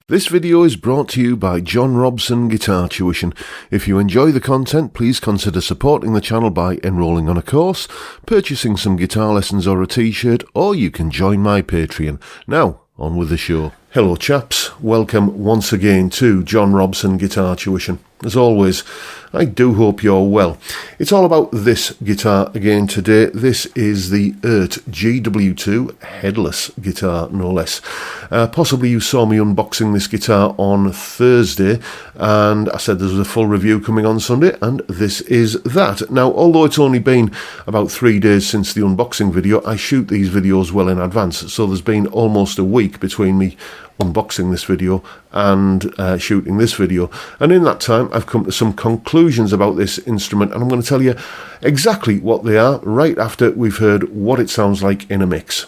This video is brought to you by John Robson Guitar Tuition. If you enjoy the content, please consider supporting the channel by enrolling on a course, purchasing some guitar lessons or a t-shirt, or you can join my Patreon. Now, on with the show. Hello chaps, welcome once again to John Robson Guitar Tuition. As always, I do hope you're well. It's all about this guitar again today. This is the Eart GW2 Headless guitar, no less. Possibly you saw me unboxing this guitar on Thursday, and I said there was a full review coming on Sunday, and this is that. Now, although it's only been about 3 days since the unboxing video, I shoot these videos well in advance, so there's been almost a week between me unboxing this video and shooting this video, and in that time I've come to some conclusions about this instrument, and I'm going to tell you exactly what they are right after we've heard what it sounds like in a mix.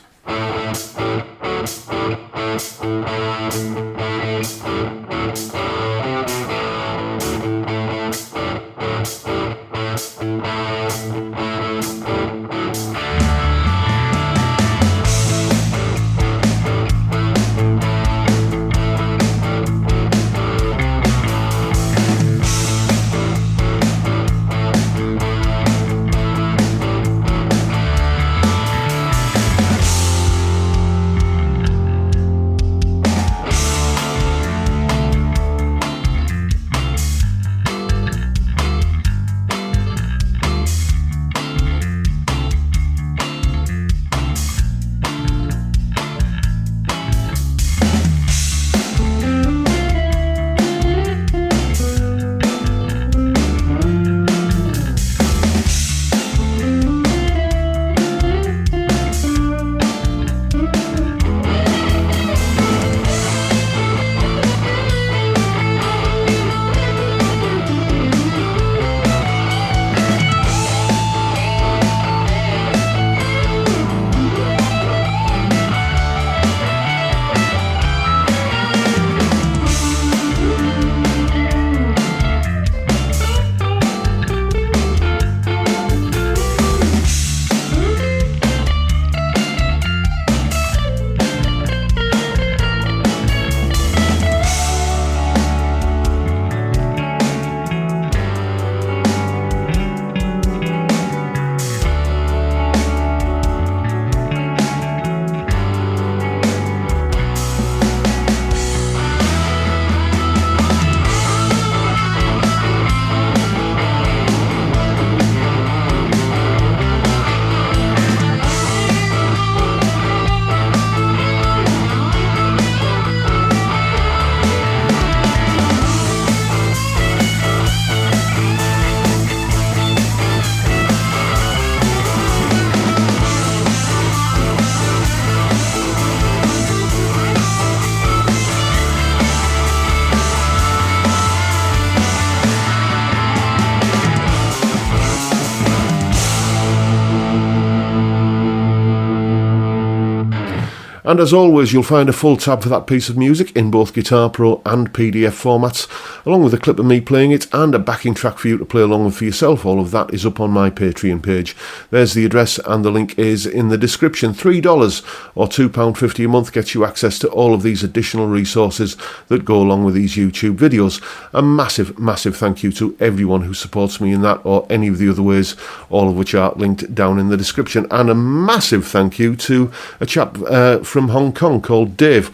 And as always, you'll find a full tab for that piece of music in both Guitar Pro and PDF formats, along with a clip of me playing it and a backing track for you to play along with for yourself. All of that is up on my Patreon page. There's the address, and the link is in the description. $3 or £2.50 a month gets you access to all of these additional resources that go along with these YouTube videos. A massive, massive thank you to everyone who supports me in that or any of the other ways, all of which are linked down in the description. And a massive thank you to a chap from Hong Kong called Dave,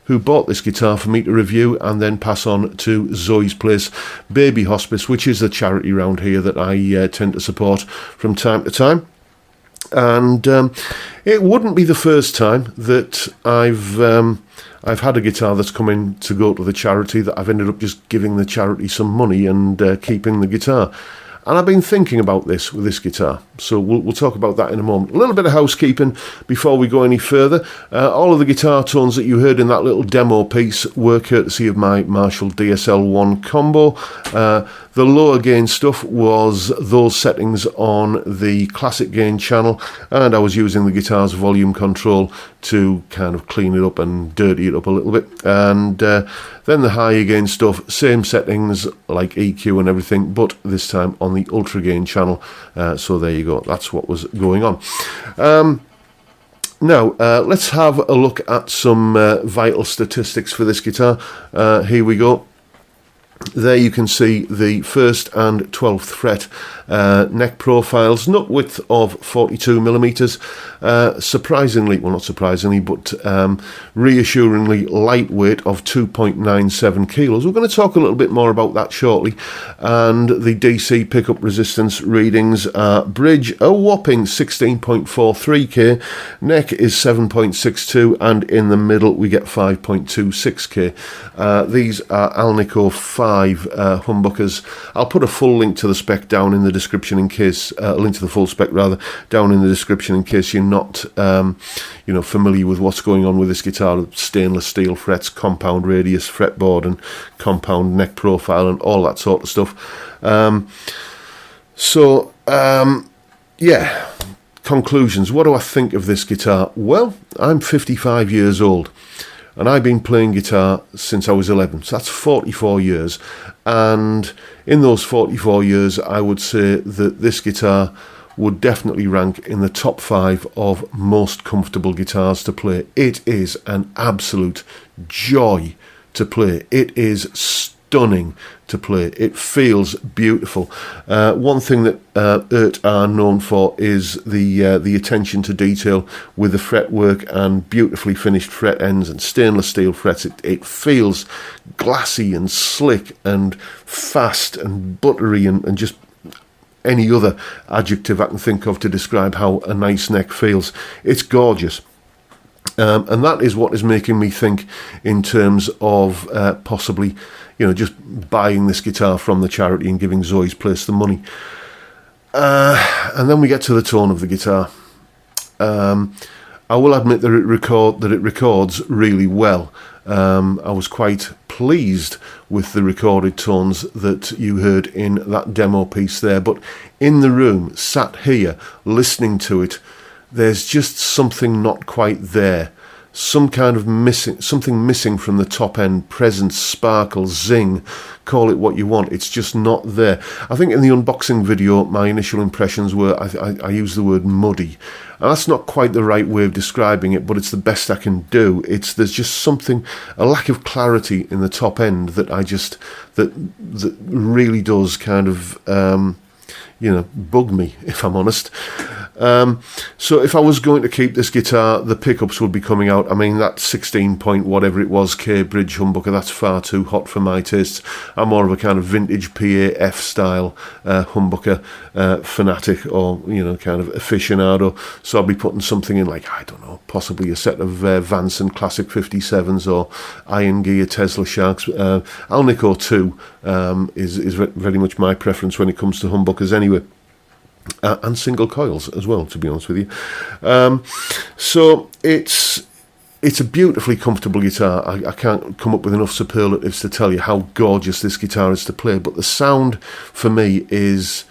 who bought this guitar for me to review and then pass on to Zoe's Place Baby Hospice, which is a charity around here that I tend to support from time to time. And it wouldn't be the first time that I've had a guitar that's come in to go to the charity that I've ended up just giving the charity some money and keeping the guitar. And I've been thinking about this with this guitar, so we'll talk about that in a moment. A little bit of housekeeping before we go any further. All of the guitar tones that you heard in that little demo piece were courtesy of my Marshall DSL-1 combo. The lower gain stuff was those settings on the classic gain channel, and I was using the guitar's volume control to kind of clean it up and dirty it up a little bit. And then the higher gain stuff, same settings like EQ and everything, but this time on the ultra gain channel. So there you go, that's what was going on. Now, let's have a look at some vital statistics for this guitar. Here we go. There you can see the 1st and 12th fret neck profiles, nut width of 42mm, surprisingly, well not surprisingly, but reassuringly lightweight of 2.97 kilos. We're going to talk a little bit more about that shortly. And the DC pickup resistance readings are bridge a whopping 16.43k, neck is 7.62, and in the middle we get 5.26k. These are Alnico 5 humbuckers. I'll put a full link to the spec down in the description in case, a link to the full spec rather, down in the description in case you're not familiar with what's going on with this guitar. Stainless steel frets, compound radius fretboard and compound neck profile and all that sort of stuff. Yeah, conclusions. What do I think of this guitar? Well, I'm 55 years old. And I've been playing guitar since I was 11, so that's 44 years. And in those 44 years, I would say that this guitar would definitely rank in the top 5 of most comfortable guitars to play. It is an absolute joy to play. It is stunning to play. It feels beautiful. One thing that Eart are known for is the attention to detail with the fretwork and beautifully finished fret ends and stainless steel frets. It feels glassy and slick and fast and buttery and just any other adjective I can think of to describe how a nice neck feels. It's gorgeous. And that is what is making me think in terms of possibly, just buying this guitar from the charity and giving Zoe's Place the money. And then we get to the tone of the guitar. I will admit that it records really well. I was quite pleased with the recorded tones that you heard in that demo piece there. But in the room, sat here, listening to it, there's just something not quite there. Something missing from the top end, presence, sparkle, zing, call it what you want. It's just not there. I think in the unboxing video, my initial impressions were, I used the word muddy. And that's not quite the right way of describing it, but it's the best I can do. There's just something, a lack of clarity in the top end that that really does kind of, bug me, if I'm honest. So if I was going to keep this guitar, the pickups would be coming out. I mean, that 16 point whatever it was K bridge humbucker, that's far too hot for my tastes. I'm more of a kind of vintage PAF style humbucker fanatic, or kind of aficionado. So I'll be putting something in like, I don't know, possibly a set of Vanson Classic 57s or Iron Gear Tesla Sharks. Alnico 2 is very much my preference when it comes to humbuckers anyway. And single coils as well, to be honest with you. So it's a beautifully comfortable guitar. I can't come up with enough superlatives to tell you how gorgeous this guitar is to play. But the sound, for me, is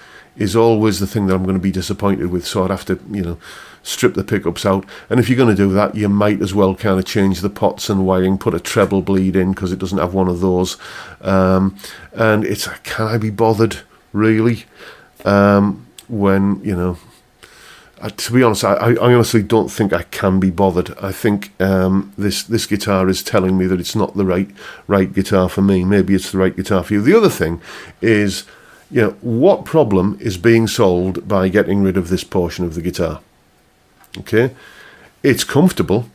always the thing that I'm going to be disappointed with. So I'd have to, strip the pickups out. And if you're going to do that, you might as well kind of change the pots and wiring, put a treble bleed in because it doesn't have one of those. And it's, can I be bothered, really? When, to be honest, I honestly don't think I can be bothered. I think this guitar is telling me that it's not the right guitar for me. Maybe it's the right guitar for you. The other thing is, what problem is being solved by getting rid of this portion of the guitar? Okay, it's comfortable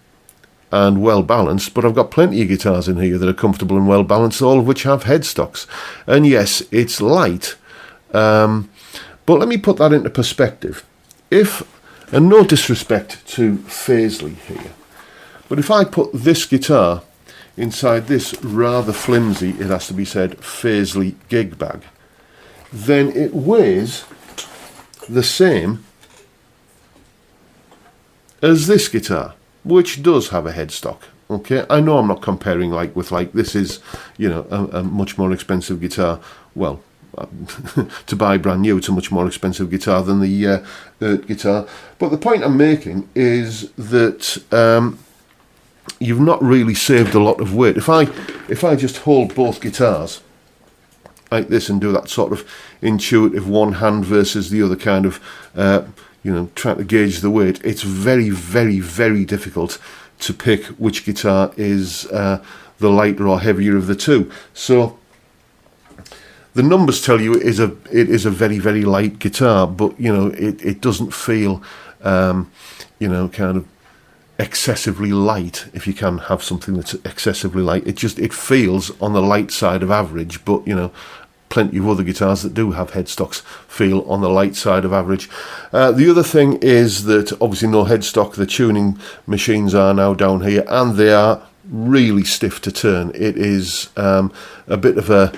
and well balanced, but I've got plenty of guitars in here that are comfortable and well balanced, all of which have headstocks. And yes, it's light. But let me put that into perspective. And no disrespect to Faisley here, but if I put this guitar inside this rather flimsy, it has to be said, Faisley gig bag, then it weighs the same as this guitar, which does have a headstock. Okay, I know I'm not comparing with this is, a much more expensive guitar. Well, to buy brand new, it's a much more expensive guitar than the Eart guitar. But the point I'm making is that you've not really saved a lot of weight. If I just hold both guitars like this and do that sort of intuitive one hand versus the other kind of trying to gauge the weight, it's very, very, very difficult to pick which guitar is the lighter or heavier of the two. So the numbers tell you it is a very, very light guitar, but it doesn't feel kind of excessively light. If you can have something that's excessively light, it feels on the light side of average, but plenty of other guitars that do have headstocks feel on the light side of average. The other thing is that obviously no headstock. The tuning machines are now down here, and they are really stiff to turn. It is a bit of a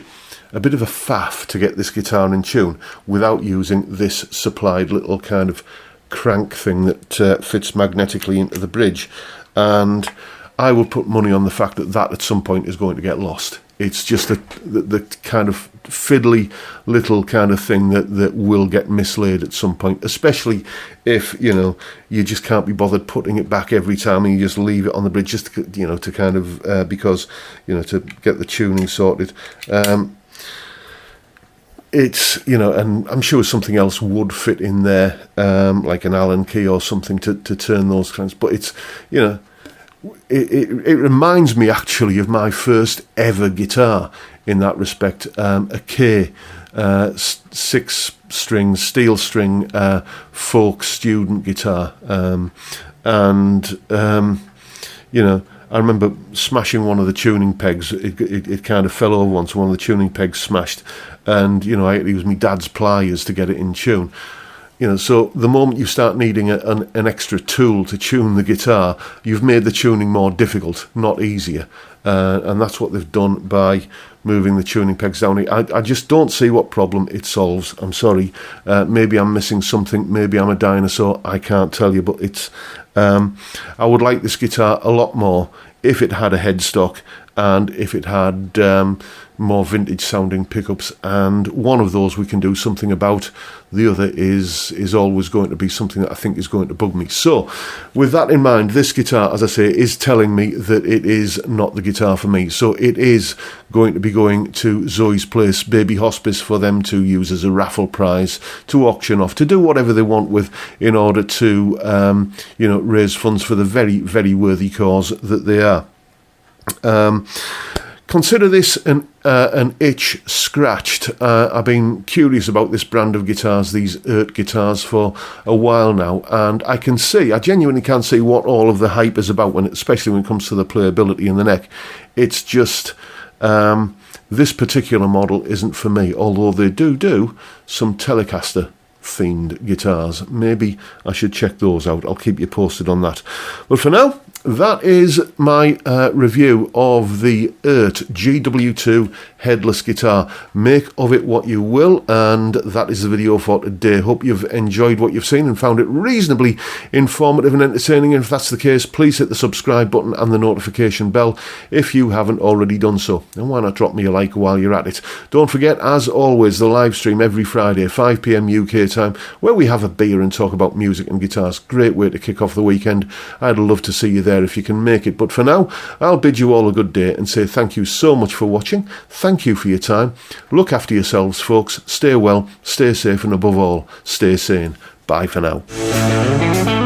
faff to get this guitar in tune without using this supplied little kind of crank thing that fits magnetically into the bridge. And I would put money on the fact that at some point is going to get lost. It's just the kind of fiddly little kind of thing that will get mislaid at some point, especially if you just can't be bothered putting it back every time and you just leave it on the bridge just to kind of because to get the tuning sorted. It's and I'm sure something else would fit in there, like an Allen key or something to turn those cranks, but it's It reminds me actually of my first ever guitar in that respect, a K 6-string steel string folk student guitar, I remember smashing one of the tuning pegs. It kind of fell over once. One of the tuning pegs smashed, and I had to use my dad's pliers to get it in tune. So the moment you start needing an extra tool to tune the guitar, you've made the tuning more difficult, not easier. And that's what they've done by moving the tuning pegs down. I just don't see what problem it solves. I'm sorry. Maybe I'm missing something. Maybe I'm a dinosaur. I can't tell you. But it's. I would like this guitar a lot more if it had a headstock and if it had more vintage sounding pickups, and one of those we can do something about. The other is always going to be something that I think is going to bug me. So with that in mind, this guitar, as I say, is telling me that it is not the guitar for me. So it is going to be going to Zoe's Place Baby Hospice for them to use as a raffle prize, to auction off, to do whatever they want with, in order to raise funds for the very, very worthy cause that they are. Consider this an itch scratched. I've been curious about this brand of guitars, these Eart guitars, for a while now, and I genuinely can see what all of the hype is about, especially when it comes to the playability in the neck. It's just this particular model isn't for me, although they do some Telecaster themed guitars. Maybe I should check those out. I'll keep you posted on that. But for now, that is my review of the Eart GW2 Headless guitar. Make of it what you will, and that is the video for today. Hope you've enjoyed what you've seen and found it reasonably informative and entertaining. And if that's the case, please hit the subscribe button and the notification bell if you haven't already done so. And why not drop me a like while you're at it. Don't forget, as always, the live stream every Friday, 5 PM UK time, where we have a beer and talk about music and guitars. Great way to kick off the weekend. I'd love to see you there if you can make it. But for now, I'll bid you all a good day and say thank you so much for watching. Thank you for your time. Look after yourselves, folks. Stay well, stay safe, and above all, stay sane. Bye for now.